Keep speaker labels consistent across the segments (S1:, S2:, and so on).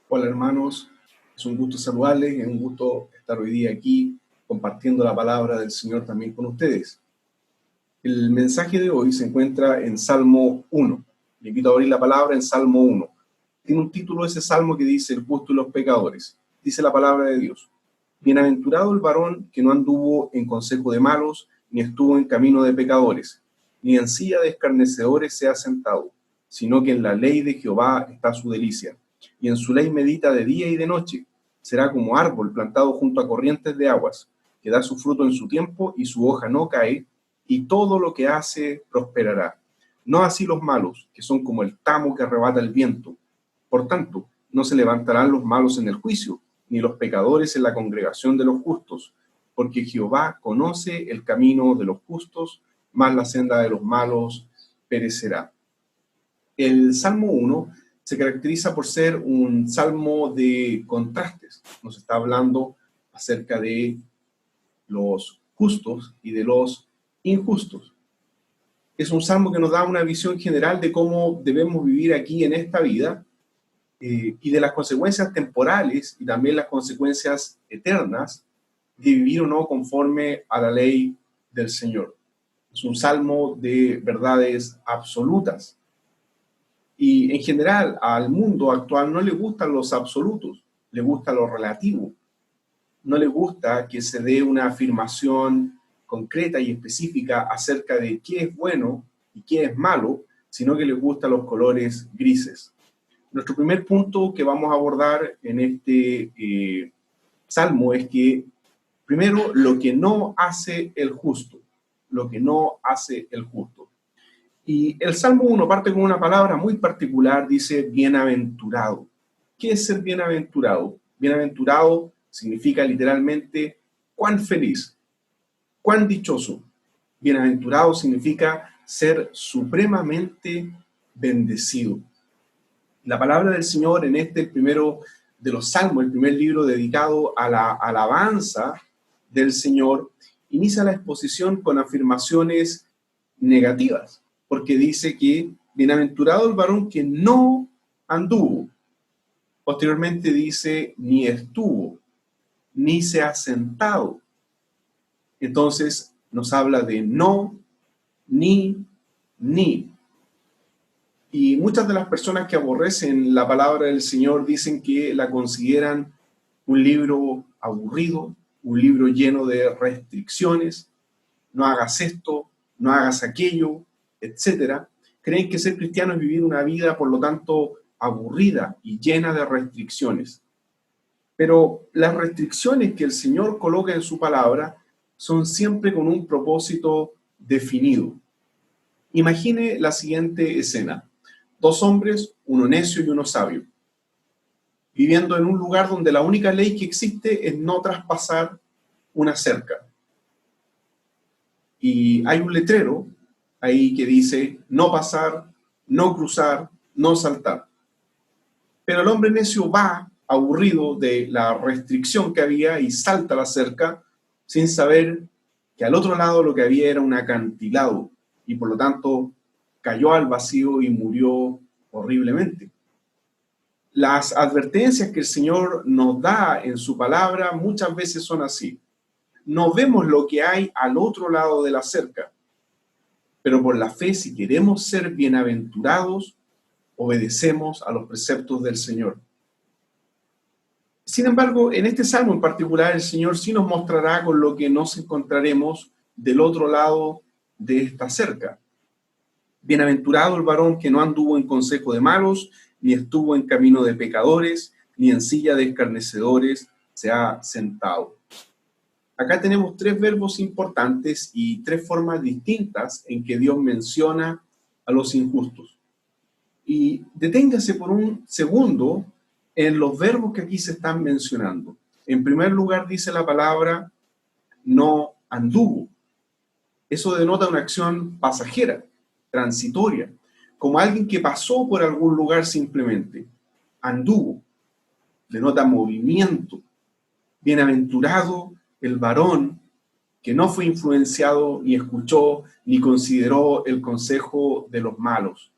S1: Hola hermanos, es un gusto saludarles, es un gusto estar hoy día aquí compartiendo la palabra del Señor también con ustedes. El mensaje de hoy se encuentra en Salmo 1. Le invito a abrir la palabra en Salmo 1. Tiene un título ese salmo que dice el justo y los pecadores. Dice la palabra de Dios: Bienaventurado el varón que no anduvo en consejo de malos, ni estuvo en camino de pecadores, ni en silla de escarnecedores se ha sentado, sino que en la ley de Jehová está su delicia, y en su ley medita de día y de noche. Será como árbol plantado junto a corrientes de aguas, que da su fruto en su tiempo y su hoja no cae, y todo lo que hace prosperará. No así los malos, que son como el tamo que arrebata el viento. Por tanto, no se levantarán los malos en el juicio, ni los pecadores en la congregación de los justos, porque Jehová conoce el camino de los justos, mas la senda de los malos perecerá. El Salmo 1 se caracteriza por ser un salmo de contrastes. Nos está hablando acerca de los justos y de los injustos. Es un salmo que nos da una visión general de cómo debemos vivir aquí en esta vida, y de las consecuencias temporales y también las consecuencias eternas de vivir o no conforme a la ley del Señor. Es un salmo de verdades absolutas. Y en general al mundo actual no le gustan los absolutos, le gusta lo relativo. No le gusta que se dé una afirmación concreta y específica acerca de qué es bueno y qué es malo, sino que les gustan los colores grises. Nuestro primer punto que vamos a abordar en este salmo es que, primero, lo que no hace el justo, lo que no hace el justo. Y el Salmo 1 parte con una palabra muy particular, dice bienaventurado. ¿Qué es ser bienaventurado? Bienaventurado significa literalmente cuán feliz, cuán dichoso. Bienaventurado significa ser supremamente bendecido. La palabra del Señor en este, el primero de los Salmos, el primer libro dedicado a la alabanza del Señor, inicia la exposición con afirmaciones negativas, porque dice que bienaventurado el varón que no anduvo. Posteriormente dice ni estuvo, ni se ha sentado. Entonces nos habla de no, ni. Y muchas de las personas que aborrecen la palabra del Señor dicen que la consideran un libro aburrido, un libro lleno de restricciones, no hagas esto, no hagas aquello, etc. Creen que ser cristiano es vivir una vida, por lo tanto, aburrida y llena de restricciones. Pero las restricciones que el Señor coloca en su palabra son siempre con un propósito definido. Imagine la siguiente escena: dos hombres, uno necio y uno sabio, viviendo en un lugar donde la única ley que existe es no traspasar una cerca. Y hay un letrero ahí que dice no pasar, no cruzar, no saltar. Pero el hombre necio va aburrido de la restricción que había y salta la cerca sin saber que al otro lado lo que había era un acantilado y por lo tanto cayó al vacío y murió horriblemente. Las advertencias que el Señor nos da en su palabra muchas veces son así. No vemos lo que hay al otro lado de la cerca, pero por la fe, si queremos ser bienaventurados, obedecemos a los preceptos del Señor. Sin embargo, en este salmo en particular, el Señor sí nos mostrará con lo que nos encontraremos del otro lado de esta cerca. Bienaventurado el varón que no anduvo en consejo de malos, ni estuvo en camino de pecadores, ni en silla de escarnecedores se ha sentado. Acá tenemos tres verbos importantes y tres formas distintas en que Dios menciona a los injustos. Y deténgase por un segundo en los verbos que aquí se están mencionando. En primer lugar dice la palabra no anduvo. Eso denota una acción pasajera, transitoria, como alguien que pasó por algún lugar simplemente. Anduvo, denota movimiento. Bienaventurado el varón que no fue influenciado, ni escuchó, ni consideró el consejo de los malos.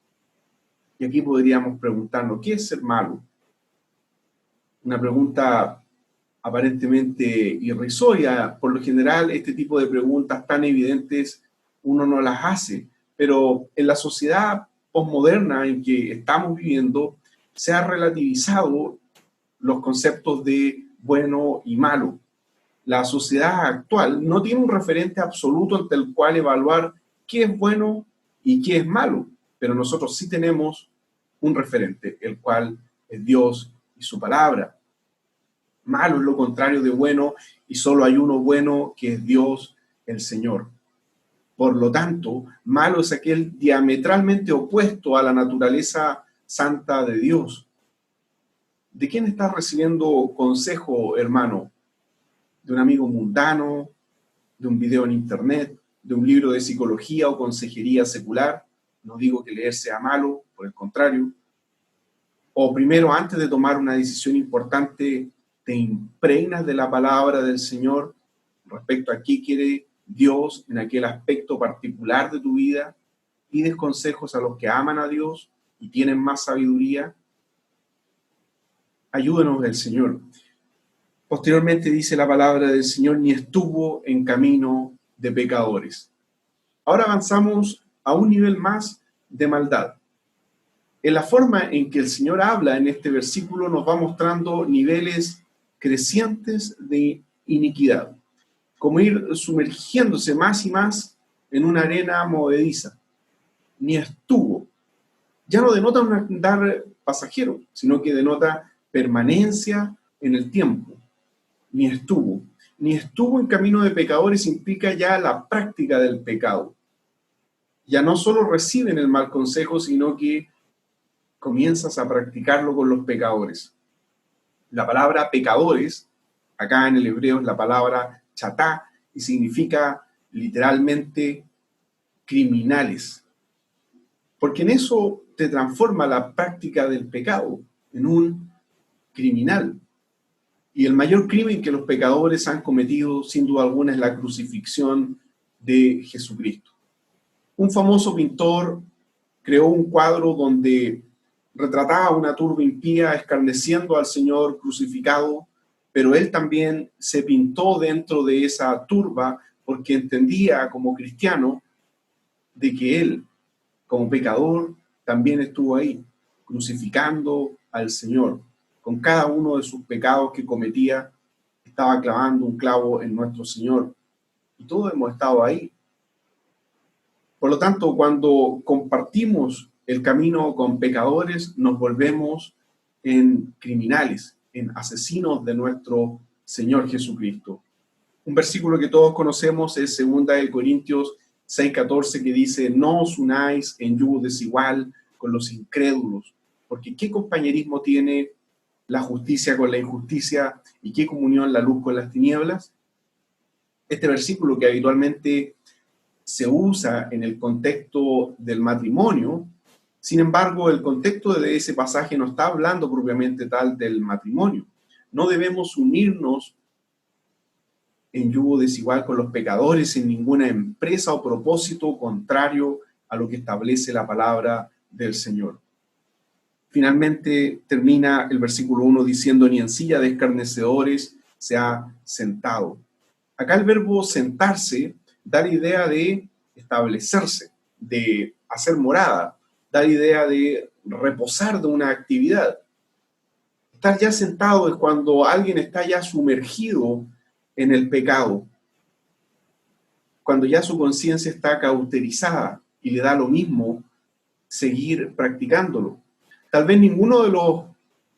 S1: Y aquí podríamos preguntarnos, ¿qué es ser malo? Una pregunta aparentemente irrisoria. Por lo general, este tipo de preguntas tan evidentes uno no las hace, pero en la sociedad posmoderna en que estamos viviendo se ha relativizado los conceptos de bueno y malo. La sociedad actual no tiene un referente absoluto ante el cual evaluar qué es bueno y qué es malo, pero nosotros sí tenemos un referente, el cual es Dios y su palabra. Malo es lo contrario de bueno y solo hay uno bueno que es Dios, el Señor. Por lo tanto, malo es aquel diametralmente opuesto a la naturaleza santa de Dios. ¿De quién estás recibiendo consejo, hermano? ¿De un amigo mundano? ¿De un video en internet? ¿De un libro de psicología o consejería secular? No digo que leer sea malo, por el contrario. O primero, antes de tomar una decisión importante, te impregnas de la palabra del Señor respecto a qué quiere Dios en aquel aspecto particular de tu vida. Pides consejos a los que aman a Dios y tienen más sabiduría. Ayúdanos el Señor. Posteriormente dice la palabra del Señor, ni estuvo en camino de pecadores. Ahora avanzamos a un nivel más de maldad. En la forma en que el Señor habla en este versículo nos va mostrando niveles crecientes de iniquidad, como ir sumergiéndose más y más en una arena movediza. Ni estuvo. Ya no denota un andar pasajero, sino que denota permanencia en el tiempo. Ni estuvo. Ni estuvo en camino de pecadores implica ya la práctica del pecado. Ya no solo reciben el mal consejo, sino que comienzas a practicarlo con los pecadores. La palabra pecadores, acá en el hebreo es la palabra chatá, y significa literalmente criminales. Porque en eso te transforma la práctica del pecado, en un criminal. Y el mayor crimen que los pecadores han cometido, sin duda alguna, es la crucifixión de Jesucristo. Un famoso pintor creó un cuadro donde retrataba a una turba impía escarneciendo al Señor crucificado, pero él también se pintó dentro de esa turba porque entendía como cristiano de que él, como pecador, también estuvo ahí, crucificando al Señor. Con cada uno de sus pecados que cometía, estaba clavando un clavo en nuestro Señor. Y todos hemos estado ahí. Por lo tanto, cuando compartimos el camino con pecadores, nos volvemos en criminales, en asesinos de nuestro Señor Jesucristo. Un versículo que todos conocemos es 2 Corintios 6:14, que dice, no os unáis en yugo desigual con los incrédulos, porque ¿qué compañerismo tiene la justicia con la injusticia y qué comunión la luz con las tinieblas? Este versículo que habitualmente se usa en el contexto del matrimonio, sin embargo, el contexto de ese pasaje no está hablando propiamente tal del matrimonio. No debemos unirnos en yugo desigual con los pecadores en ninguna empresa o propósito contrario a lo que establece la palabra del Señor. Finalmente termina el versículo 1 diciendo, ni en silla de escarnecedores se ha sentado. Acá el verbo sentarse da la idea de establecerse, de hacer morada, da la idea de reposar de una actividad. Estar ya sentado es cuando alguien está ya sumergido en el pecado, cuando ya su conciencia está cauterizada y le da lo mismo seguir practicándolo. Tal vez ninguno de los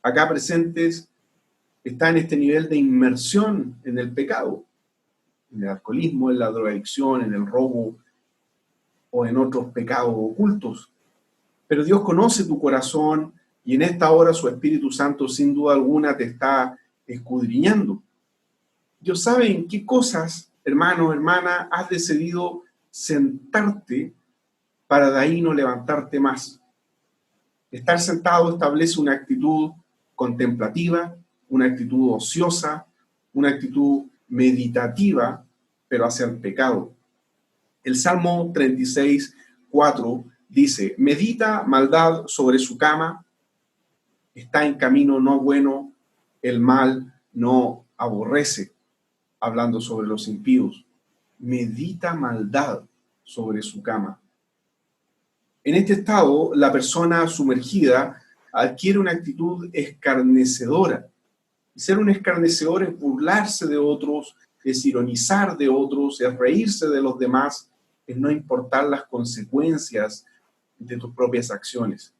S1: acá presentes está en este nivel de inmersión en el pecado, en el alcoholismo, en la drogadicción, en el robo o en otros pecados ocultos. Pero Dios conoce tu corazón y en esta hora su Espíritu Santo sin duda alguna te está escudriñando. Dios sabe en qué cosas, hermano, hermana, has decidido sentarte para de ahí no levantarte más. Estar sentado establece una actitud contemplativa, una actitud ociosa, una actitud meditativa, pero hacia el pecado. El Salmo 36:4 dice, medita maldad sobre su cama, está en camino no bueno, El mal no aborrece, hablando sobre los impíos, medita maldad sobre su cama. En este estado, la persona sumergida adquiere una actitud escarnecedora. Y ser un escarnecedor es burlarse de otros, es ironizar de otros, es reírse de los demás, es no importar las consecuencias de tus propias acciones.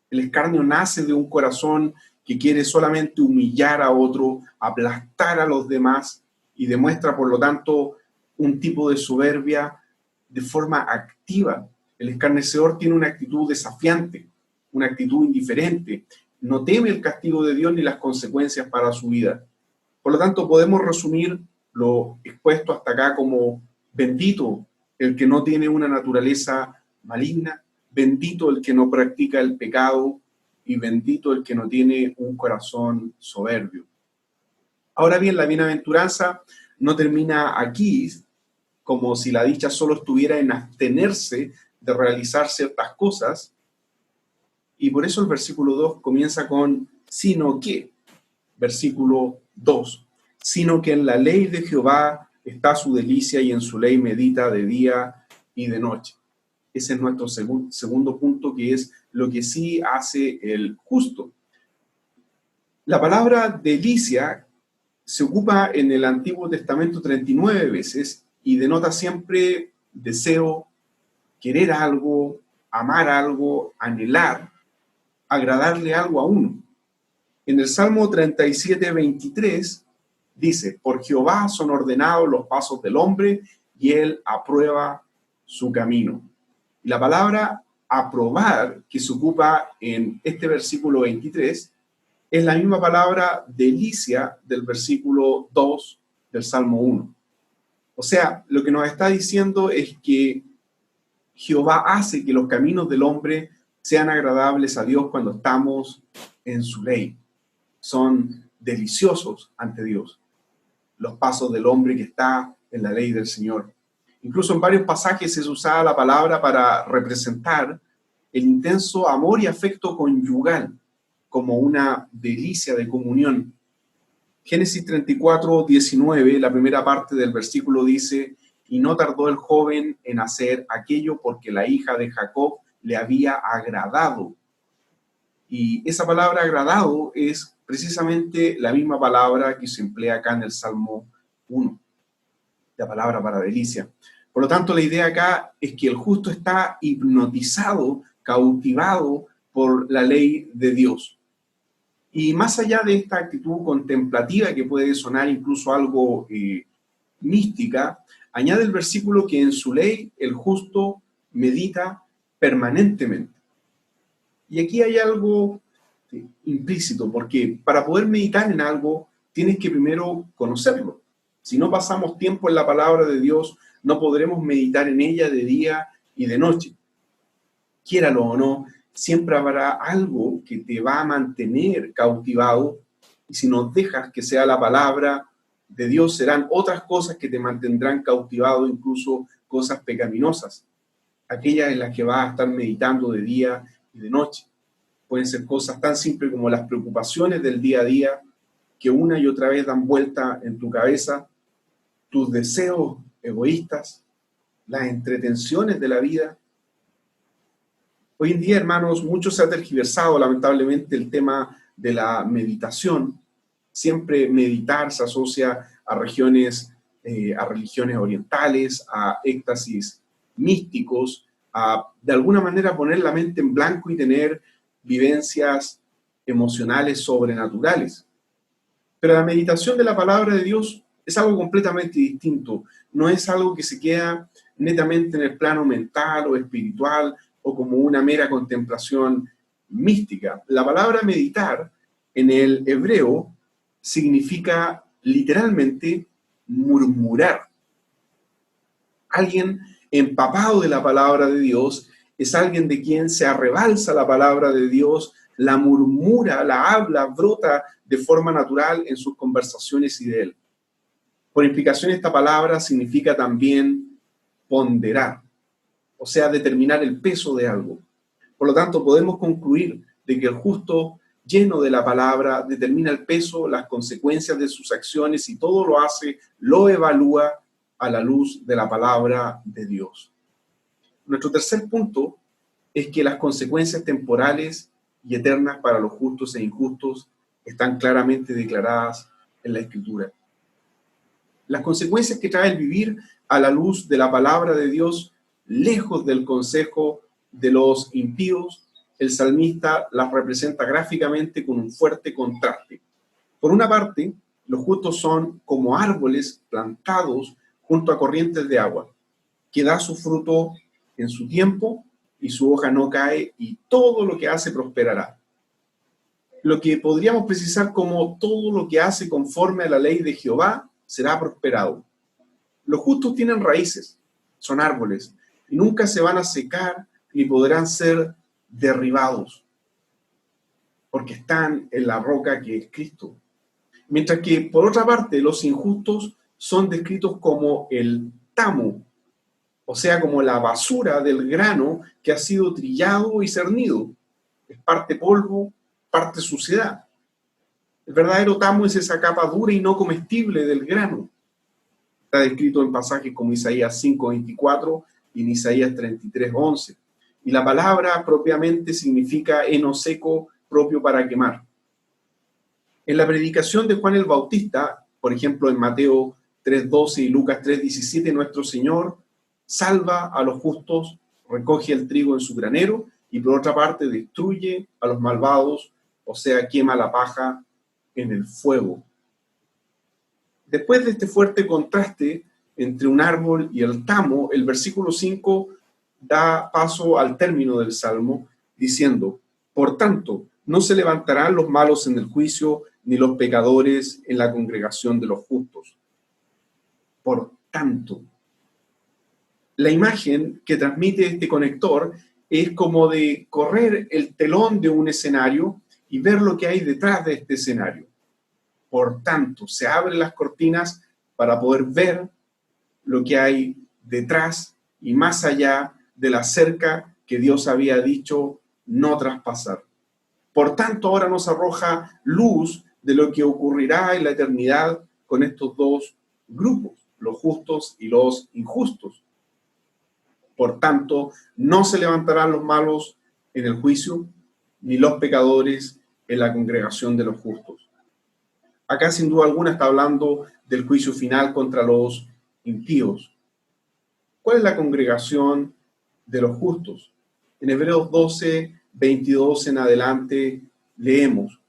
S1: El escarnio nace de un corazón que quiere solamente humillar a otro, aplastar a los demás y demuestra, por lo tanto, un tipo de soberbia de forma activa. El escarnecedor tiene una actitud desafiante, una actitud indiferente, no teme el castigo de Dios ni las consecuencias para su vida. Por lo tanto, podemos resumir lo expuesto hasta acá como bendito el que no tiene una naturaleza maligna, bendito el que no practica el pecado y bendito el que no tiene un corazón soberbio. Ahora bien, la bienaventuranza no termina aquí, como si la dicha solo estuviera en abstenerse de realizar ciertas cosas, y por eso el versículo 2 comienza con sino que, versículo 2, sino que en la ley de Jehová está su delicia y en su ley medita de día y de noche. Ese es nuestro segundo punto, que es lo que sí hace el justo. La palabra delicia se ocupa en el Antiguo Testamento 39 veces y denota siempre deseo, querer algo, amar algo, anhelar, agradarle algo a uno. En el Salmo 37, 23 dice, por Jehová son ordenados los pasos del hombre y él aprueba su camino. Y la palabra aprobar que se ocupa en este versículo 23 es la misma palabra delicia del versículo 2 del Salmo 1. O sea, lo que nos está diciendo es que Jehová hace que los caminos del hombre sean agradables a Dios cuando estamos en su ley. Son deliciosos ante Dios los pasos del hombre que está en la ley del Señor. Incluso en varios pasajes se usaba la palabra para representar el intenso amor y afecto conyugal como una delicia de comunión. Génesis 34, 19, la primera parte del versículo dice, y no tardó el joven en hacer aquello porque la hija de Jacob le había agradado. Y esa palabra agradado es precisamente la misma palabra que se emplea acá en el Salmo 1, la palabra para delicia. Por lo tanto, la idea acá es que el justo está hipnotizado, cautivado por la ley de Dios. Y más allá de esta actitud contemplativa que puede sonar incluso algo mística, añade el versículo que en su ley el justo medita permanentemente. Y aquí hay algo implícito, porque para poder meditar en algo tienes que primero conocerlo. Si no pasamos tiempo en la palabra de Dios, no podremos meditar en ella de día y de noche. Quiéralo o no, siempre habrá algo que te va a mantener cautivado, y si no dejas que sea la palabra de Dios, serán otras cosas que te mantendrán cautivado, incluso cosas pecaminosas, aquellas en las que vas a estar meditando de día y de noche. Pueden ser cosas tan simples como las preocupaciones del día a día, que una y otra vez dan vuelta en tu cabeza, tus deseos egoístas, las entretenciones de la vida. Hoy en día, hermanos, mucho se ha tergiversado lamentablemente el tema de la meditación. Siempre meditar se asocia a religiones orientales, a éxtasis místicos, a de alguna manera poner la mente en blanco y tener vivencias emocionales sobrenaturales. Pero la meditación de la palabra de Dios es algo completamente distinto. No es algo que se queda netamente en el plano mental o espiritual o como una mera contemplación mística. La palabra meditar en el hebreo significa literalmente murmurar. Alguien empapado de la palabra de Dios es alguien de quien se arrebalsa la palabra de Dios, la murmura, la habla, brota de forma natural en sus conversaciones y de él. Por implicación, esta palabra significa también ponderar, o sea, determinar el peso de algo. Por lo tanto, podemos concluir de que el justo lleno de la palabra, determina el peso, las consecuencias de sus acciones y todo lo hace, lo evalúa a la luz de la palabra de Dios. Nuestro tercer punto es que las consecuencias temporales y eternas para los justos e injustos están claramente declaradas en la Escritura. Las consecuencias que trae el vivir a la luz de la palabra de Dios, lejos del consejo de los impíos, el salmista las representa gráficamente con un fuerte contraste. Por una parte, los justos son como árboles plantados junto a corrientes de agua, que da su fruto en su tiempo y su hoja no cae y todo lo que hace prosperará. Lo que podríamos precisar como todo lo que hace conforme a la ley de Jehová será prosperado. Los justos tienen raíces, son árboles, y nunca se van a secar ni podrán ser derribados, porque están en la roca que es Cristo. Mientras que, por otra parte, los injustos son descritos como el tamo, o sea, como la basura del grano que ha sido trillado y cernido. Es parte polvo, parte suciedad. El verdadero tamo es esa capa dura y no comestible del grano. Está descrito en pasajes como Isaías 5:24 y en Isaías 33:11. Y la palabra propiamente significa heno seco propio para quemar. En la predicación de Juan el Bautista, por ejemplo en Mateo 3:12 y Lucas 3:17, nuestro Señor salva a los justos, recoge el trigo en su granero y por otra parte destruye a los malvados, o sea, quema la paja en el fuego. Después de este fuerte contraste entre un árbol y el tamo, el versículo 5 da paso al término del Salmo, diciendo: por tanto, no se levantarán los malos en el juicio, ni los pecadores en la congregación de los justos. Por tanto, la imagen que transmite este conector es como de correr el telón de un escenario y ver lo que hay detrás de este escenario. Por tanto, se abren las cortinas para poder ver lo que hay detrás y más allá de la cerca que Dios había dicho no traspasar. Por tanto, ahora nos arroja luz de lo que ocurrirá en la eternidad con estos dos grupos, los justos y los injustos. Por tanto, no se levantarán los malos en el juicio, ni los pecadores en la congregación de los justos. Acá sin duda alguna está hablando del juicio final contra los impíos. ¿Cuál es la congregación de los justos? En Hebreos 12:22 en adelante leemos: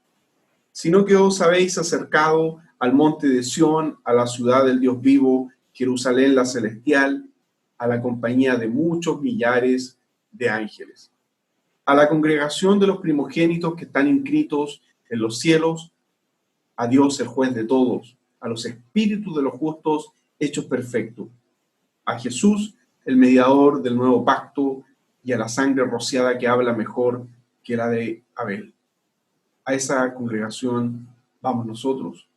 S1: sino que os habéis acercado al monte de Sión, a la ciudad del Dios vivo, Jerusalén la celestial, a la compañía de muchos millares de ángeles, a la congregación de los primogénitos que están inscritos en los cielos, a Dios el juez de todos, a los espíritus de los justos hechos perfectos, a Jesús, el mediador del nuevo pacto, y a la sangre rociada que habla mejor que la de Abel. A esa congregación vamos nosotros.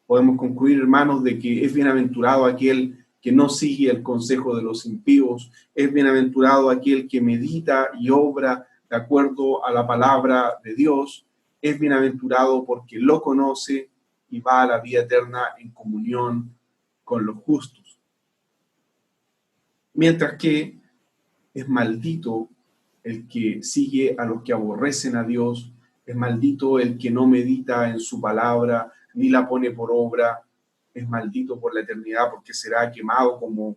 S1: Podemos concluir, hermanos, de que es bienaventurado aquel que no sigue el consejo de los impíos, es bienaventurado aquel que medita y obra de acuerdo a la palabra de Dios, es bienaventurado porque lo conoce y va a la vida eterna en comunión con los justos. Mientras que es maldito el que sigue a los que aborrecen a Dios, es maldito el que no medita en su palabra ni la pone por obra, es maldito por la eternidad porque será quemado como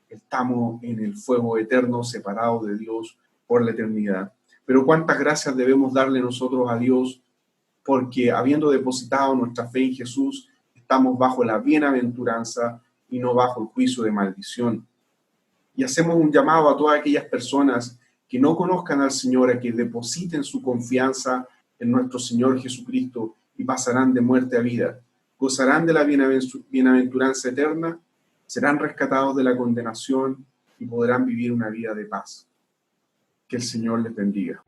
S1: estamos en el fuego eterno, separado de Dios por la eternidad. Pero cuántas gracias debemos darle nosotros a Dios porque habiendo depositado nuestra fe en Jesús, estamos bajo la bienaventuranza y no bajo el juicio de maldición. Y hacemos un llamado a todas aquellas personas que no conozcan al Señor, a que depositen su confianza en nuestro Señor Jesucristo y pasarán de muerte a vida. Gozarán de la bienaventuranza eterna, serán rescatados de la condenación y podrán vivir una vida de paz. Que el Señor les bendiga.